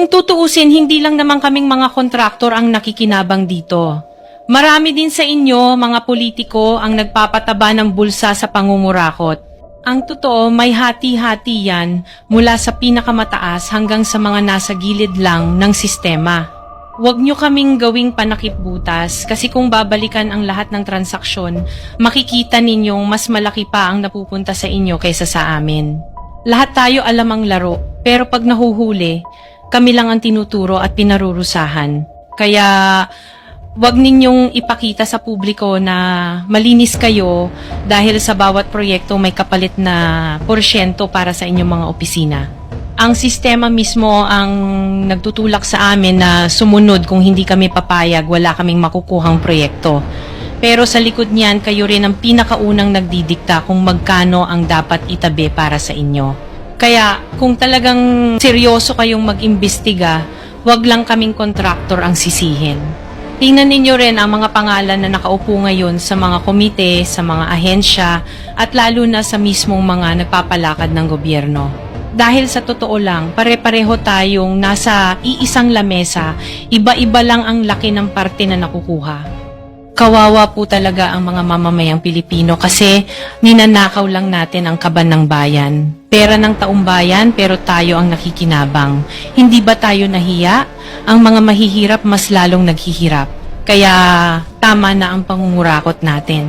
Kung tutuusin, hindi lang naman kaming mga kontraktor ang nakikinabang dito. Marami din sa inyo, mga politiko, ang nagpapataba ng bulsa sa pangungurakot. Ang totoo, may hati-hati yan mula sa pinakamataas hanggang sa mga nasa gilid lang ng sistema. Huwag nyo kaming gawing panakipbutas kasi kung babalikan ang lahat ng transaksyon, makikita ninyong mas malaki pa ang napupunta sa inyo kaysa sa amin. Lahat tayo alam ang laro, pero pag nahuhuli, kami lang ang tinuturo at pinarurusahan. Kaya wag ninyong ipakita sa publiko na malinis kayo dahil sa bawat proyekto may kapalit na porsyento para sa inyong mga opisina. Ang sistema mismo ang nagtutulak sa amin na sumunod. Kung hindi kami papayag, wala kaming makukuhang proyekto. Pero sa likod niyan, kayo rin ang pinakaunang nagdidikta kung magkano ang dapat itabi para sa inyo. Kaya kung talagang seryoso kayong mag-imbestiga, wag lang kaming kontraktor ang sisihin. Tingnan ninyo rin ang mga pangalan na nakaupo ngayon sa mga komite, sa mga ahensya, at lalo na sa mismong mga nagpapalakad ng gobyerno. Dahil sa totoo lang, pare-pareho tayong nasa iisang lamesa, iba-iba lang ang laki ng parte na nakukuha. Kawawa po talaga ang mga mamamayang Pilipino kasi ninanakaw lang natin ang kaban ng bayan. Pera ng taong bayan pero tayo ang nakikinabang. Hindi ba tayo nahiya? Ang mga mahihirap mas lalong naghihirap. Kaya tama na ang pangungurakot natin.